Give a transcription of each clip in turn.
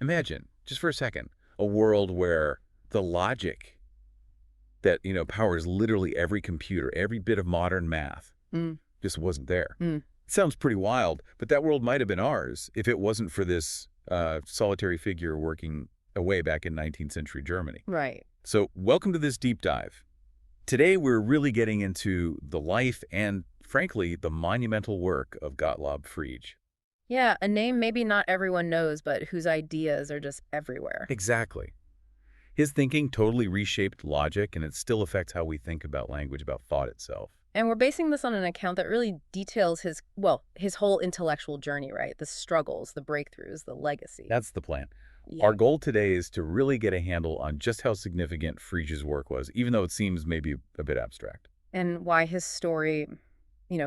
Imagine, just for a second, a world where the logic that, powers literally every computer, every bit of modern math, Mm. just wasn't there. Mm. It sounds pretty wild, but that world might have been ours if it wasn't for this solitary figure working away back in 19th century Germany. Right. So welcome to this deep dive. Today, we're really getting into the life and, frankly, the monumental work of Gottlob Frege. Yeah, a name maybe not everyone knows, but whose ideas are just everywhere. Exactly. His thinking totally reshaped logic, and it still affects how we think about language, about thought itself. And we're basing this on an account that really details his whole intellectual journey, right? The struggles, the breakthroughs, the legacy. That's the plan. Yeah. Our goal today is to really get a handle on just how significant Frege's work was, even though it seems maybe a bit abstract. And why his story,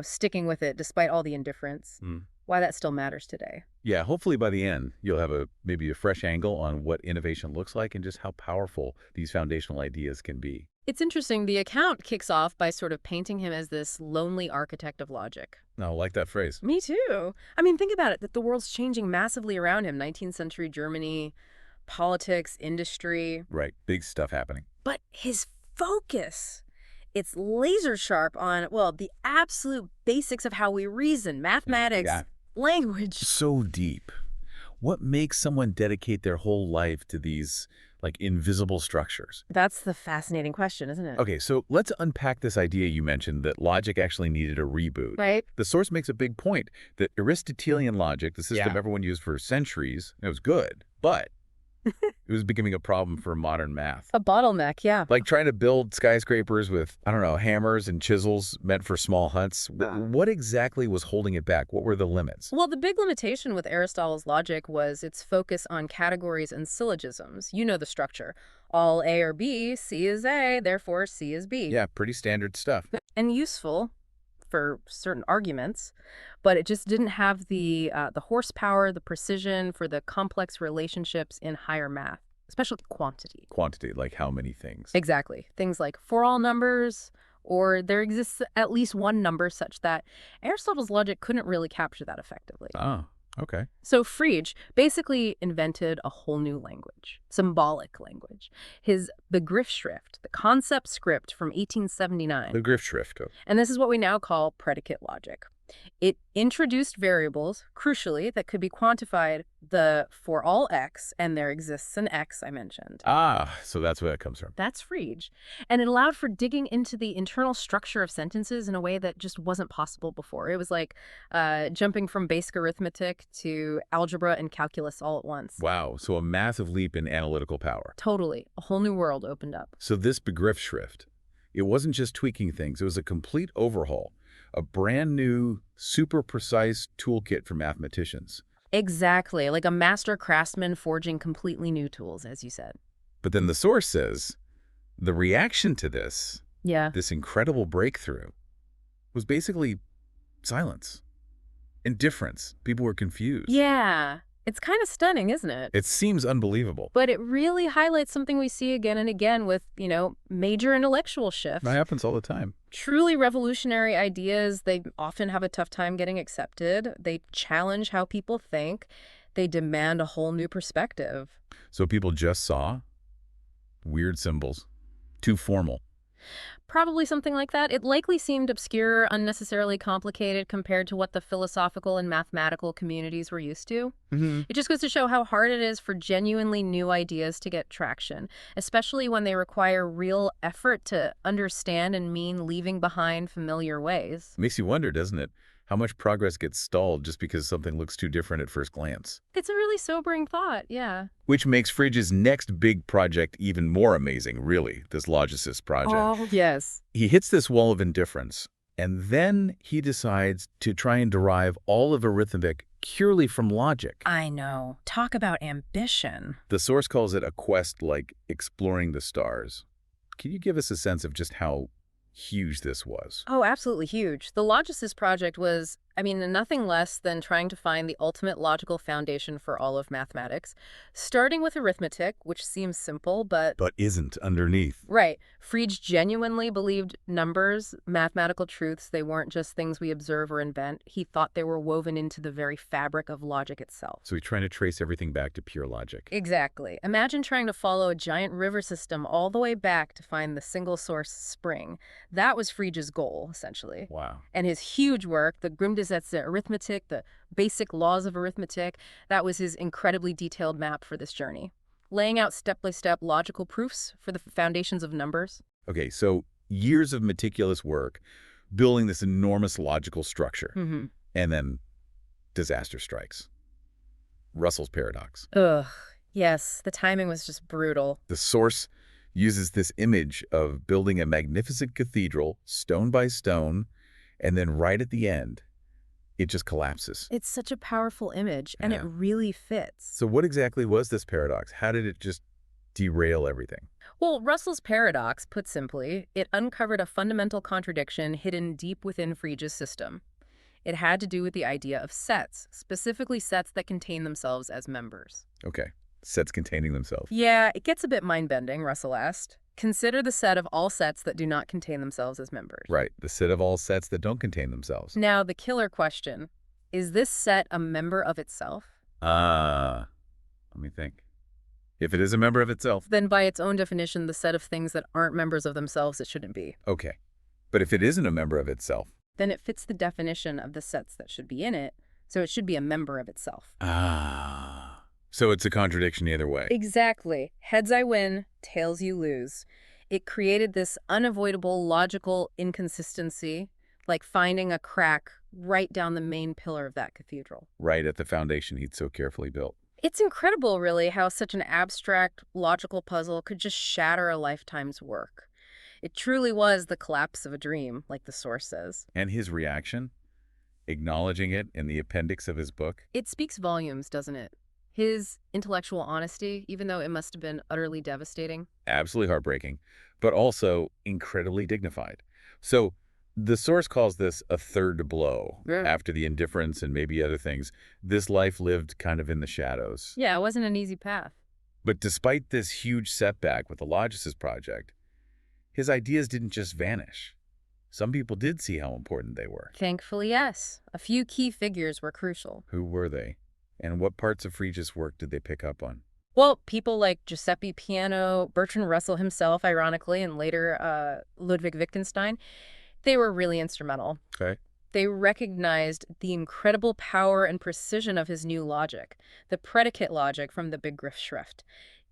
sticking with it despite all the indifference, why that still matters today. Yeah, hopefully by the end, you'll have maybe a fresh angle on what innovation looks like and just how powerful these foundational ideas can be. It's interesting. The account kicks off by sort of painting him as this lonely architect of logic. I like that phrase. Me too. I mean, think about it, that the world's changing massively around him. 19th century Germany, politics, industry. Right, big stuff happening. But his focus, it's laser sharp on, the absolute basics of how we reason, mathematics, Yeah. language. So deep. What makes someone dedicate their whole life to these, invisible structures? That's the fascinating question, isn't it? Okay, so let's unpack this idea you mentioned that logic actually needed a reboot. Right? The source makes a big point that Aristotelian logic, the system Yeah. everyone used for centuries, it was good, but it was becoming a problem for modern math. A bottleneck, yeah. Like trying to build skyscrapers with, hammers and chisels meant for small huts. What exactly was holding it back? What were the limits? Well, the big limitation with Aristotle's logic was its focus on categories and syllogisms. You know the structure. All A or B, C is A, therefore C is B. Yeah, pretty standard stuff. And useful for certain arguments, but it just didn't have the horsepower, the precision for the complex relationships in higher math, especially quantity. Quantity, like how many things? Exactly. Things like for all numbers, or there exists at least one number such that Aristotle's logic couldn't really capture that effectively. Oh, okay. So Frege basically invented a whole new language, symbolic language. His Begriffsschrift, the concept script from 1879. The Griffschrift. And this is what we now call predicate logic. It introduced variables, crucially, that could be quantified, the for all x, and there exists an x I mentioned. So that's where that comes from. That's Frege. And it allowed for digging into the internal structure of sentences in a way that just wasn't possible before. It was like jumping from basic arithmetic to algebra and calculus all at once. Wow, so a massive leap in analytical power. Totally. A whole new world opened up. So this Begriffsschrift, it wasn't just tweaking things, it was a complete overhaul. A brand new, super precise toolkit for mathematicians. Exactly. Like a master craftsman forging completely new tools, as you said. But then the source says the reaction to this, Yeah. this incredible breakthrough, was basically silence, indifference. People were confused. Yeah. It's kind of stunning, isn't it? It seems unbelievable. But it really highlights something we see again and again with, major intellectual shifts. That happens all the time. Truly revolutionary ideas, they often have a tough time getting accepted. They challenge how people think. They demand a whole new perspective. So people just saw weird symbols, too formal. Probably something like that. It likely seemed obscure, unnecessarily complicated compared to what the philosophical and mathematical communities were used to. It just goes to show how hard it is for genuinely new ideas to get traction, especially when they require real effort to understand and mean leaving behind familiar ways. Makes you wonder, doesn't it? How much progress gets stalled just because something looks too different at first glance. It's a really sobering thought, yeah. Which makes Frege's next big project even more amazing, really, this logicist project. Oh, yes. He hits this wall of indifference, and then he decides to try and derive all of arithmetic purely from logic. I know. Talk about ambition. The source calls it a quest like exploring the stars. Can you give us a sense of just how huge this was? Oh, absolutely huge. The logicist project was I mean, nothing less than trying to find the ultimate logical foundation for all of mathematics, starting with arithmetic, which seems simple, but But isn't underneath. right. Frege genuinely believed numbers, mathematical truths, they weren't just things we observe or invent. He thought they were woven into the very fabric of logic itself. So he's trying to trace everything back to pure logic. Exactly. Imagine trying to follow a giant river system all the way back to find the single source spring. That was Frege's goal, essentially. Wow. And his huge work, the Grundgesetze Arithmetic, the basic laws of arithmetic, that was his incredibly detailed map for this journey, laying out step-by-step logical proofs for the foundations of numbers. Okay, so years of meticulous work building this enormous logical structure. And then disaster strikes. Russell's paradox. Ugh. Yes, the timing was just brutal. The source uses this image of building a magnificent cathedral, stone by stone, and then right at the end, it just collapses. It's such a powerful image, and it Yeah. really fits. So what exactly was this paradox? How did it just derail everything? Well, Russell's paradox, put simply, it uncovered a fundamental contradiction hidden deep within Frege's system. It had to do with the idea of sets, specifically sets that contain themselves as members. Okay, sets containing themselves. Yeah, it gets a bit mind-bending, Russell asked. Consider the set of all sets that do not contain themselves as members. Right, the set of all sets that don't contain themselves. Now, the killer question, is this set a member of itself? Let me think. If it is a member of itself. Then by its own definition, the set of things that aren't members of themselves, it shouldn't be. Okay, but if it isn't a member of itself. Then it fits the definition of the sets that should be in it, so it should be a member of itself. So it's a contradiction either way. Exactly. Heads I win, tails you lose. It created this unavoidable logical inconsistency, like finding a crack right down the main pillar of that cathedral. Right at the foundation he'd so carefully built. It's incredible, really, how such an abstract, logical puzzle could just shatter a lifetime's work. It truly was the collapse of a dream, like the source says. And his reaction, acknowledging it in the appendix of his book. It speaks volumes, doesn't it? His intellectual honesty, even though it must have been utterly devastating. Absolutely heartbreaking, but also incredibly dignified. So the source calls this a third blow. Yeah. After the indifference and maybe other things. This life lived kind of in the shadows. Yeah, it wasn't an easy path. But despite this huge setback with the Logicist project, his ideas didn't just vanish. Some people did see how important they were. Thankfully, yes. A few key figures were crucial. Who were they? And what parts of Frege's work did they pick up on? Well, people like Giuseppe Peano, Bertrand Russell himself, ironically, and later Ludwig Wittgenstein, they were really instrumental. Okay. They recognized the incredible power and precision of his new logic, the predicate logic from the Begriffsschrift.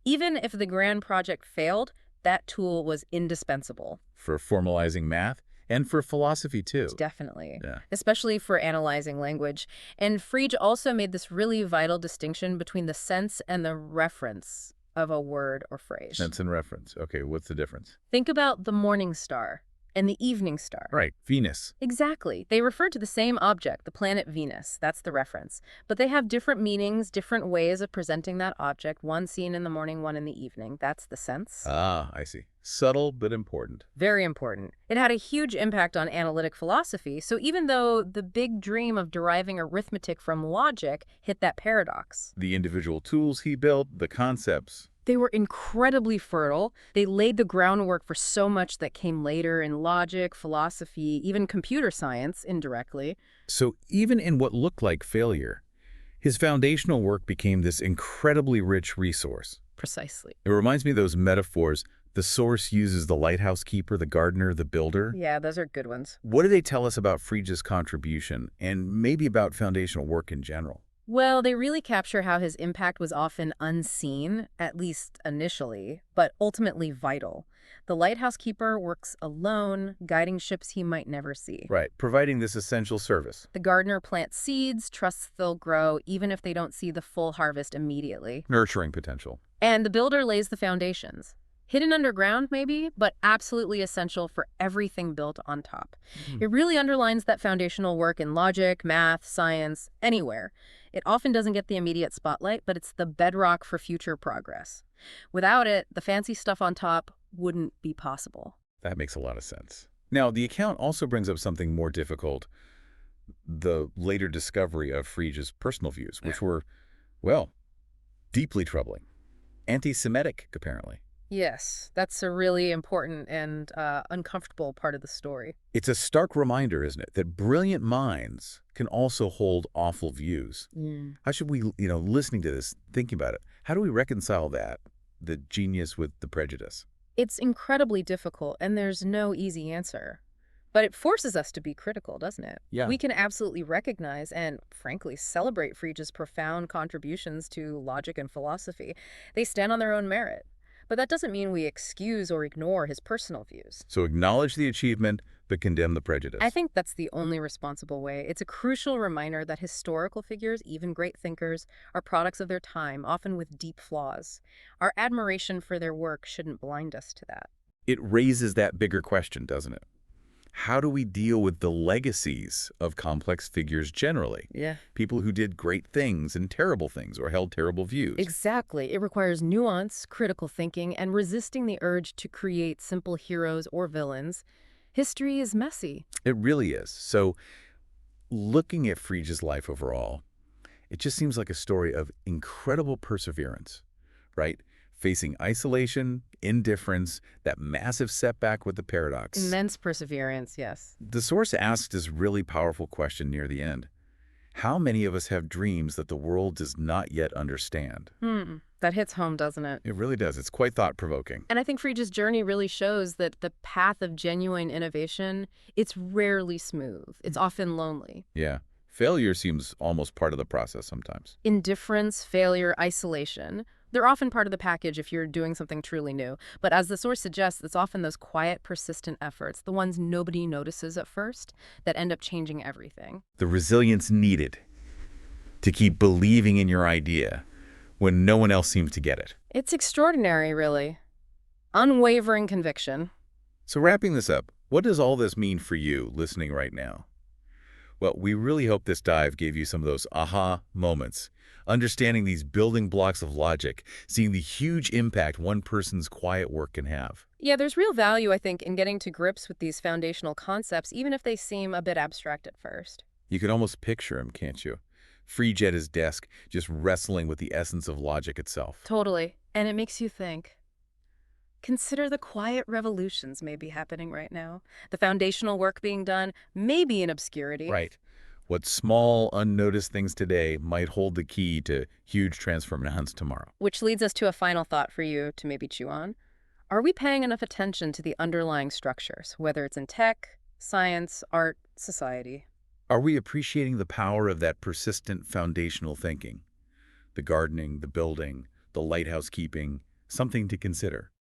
Even if the grand project failed, that tool was indispensable. For formalizing math and for philosophy too. Definitely. Yeah. Especially for analyzing language. And Frege also made this really vital distinction between the sense and the reference of a word or phrase. Sense and reference. Okay, what's the difference? Think about the morning star and the evening star. Right, Venus. Exactly. They refer to the same object, the planet Venus. That's the reference. But they have different meanings, different ways of presenting that object, one seen in the morning, one in the evening. That's the sense. I see. Subtle but important. Very important. It had a huge impact on analytic philosophy, so even though the big dream of deriving arithmetic from logic hit that paradox, The individual tools he built, the concepts. they were incredibly fertile. They laid the groundwork for so much that came later in logic, philosophy, even computer science, indirectly. So even in what looked like failure, his foundational work became this incredibly rich resource. Precisely. It reminds me of those metaphors. The source uses the lighthouse keeper, the gardener, the builder. Yeah, those are good ones. What do they tell us about Frege's contribution and maybe about foundational work in general? Well, they really capture how his impact was often unseen, at least initially, but ultimately vital. The lighthouse keeper works alone, guiding ships he might never see. Right, providing this essential service. The gardener plants seeds, trusts they'll grow, even if they don't see the full harvest immediately. Nurturing potential. And the builder lays the foundations. Hidden underground, maybe, but absolutely essential for everything built on top. It really underlines that foundational work in logic, math, science, anywhere. It often doesn't get the immediate spotlight, but it's the bedrock for future progress. Without it, the fancy stuff on top wouldn't be possible. That makes a lot of sense. Now, the account also brings up something more difficult. the later discovery of Frege's personal views, which were, well, deeply troubling. Anti-Semitic, apparently. Yes, that's a really important and uncomfortable part of the story. It's a stark reminder, isn't it, that brilliant minds can also hold awful views. Mm. How should we, listening to this, thinking about it, how do we reconcile that, the genius with the prejudice? It's incredibly difficult, and there's no easy answer. But it forces us to be critical, doesn't it? Yeah. We can absolutely recognize and, frankly, celebrate Frege's profound contributions to logic and philosophy. They stand on their own merit. But that doesn't mean we excuse or ignore his personal views. So acknowledge the achievement, but condemn the I prejudice. think that's the only responsible way. It's a crucial reminder that historical figures, even great thinkers, are products of their time, often with deep flaws. Our admiration for their work shouldn't blind us to that. It raises that bigger question, doesn't it? How do we deal with the legacies of complex figures generally? Yeah. People who did great things and terrible things or held terrible views. Exactly. It requires nuance, critical thinking, and resisting the urge to create simple heroes or villains. History is messy. It really is. So looking at Frege's life overall, it just seems like a story of incredible perseverance, right? Facing isolation, indifference, that massive setback with the paradox. Immense perseverance, yes. The source asks this really powerful question near the end. How many of us have dreams that the world does not yet understand? That hits home, doesn't it? It really does. It's quite thought-provoking. And I think Frege's journey really shows that the path of genuine innovation, it's rarely smooth. It's often lonely. Yeah. Failure seems almost part of the process sometimes. Indifference, failure, isolation, they're often part of the package if you're doing something truly new. But as the source suggests, it's often those quiet, persistent efforts, the ones nobody notices at first, that end up changing everything. The resilience needed to keep believing in your idea when no one else seems to get it. It's extraordinary, really. Unwavering conviction. So wrapping this up, what does all this mean for you listening right now? Well, we really hope this dive gave you some of those aha moments, understanding these building blocks of logic, seeing the huge impact one person's quiet work can have. Yeah, there's real value, I think, in getting to grips with these foundational concepts, even if they seem a bit abstract at first. You can almost picture him, can't you? Frege at his desk, just wrestling with the essence of logic itself. Totally. And it makes you think. Consider the quiet revolutions maybe happening right now. The foundational work being done, maybe in obscurity. Right. What small, unnoticed things today might hold the key to huge transformations tomorrow. Which leads us to a final thought for you to maybe chew on. Are we paying enough attention to the underlying structures, whether it's in tech, science, art, society? Are we appreciating the power of that persistent foundational thinking? The gardening, the building, the lighthouse keeping, something to consider.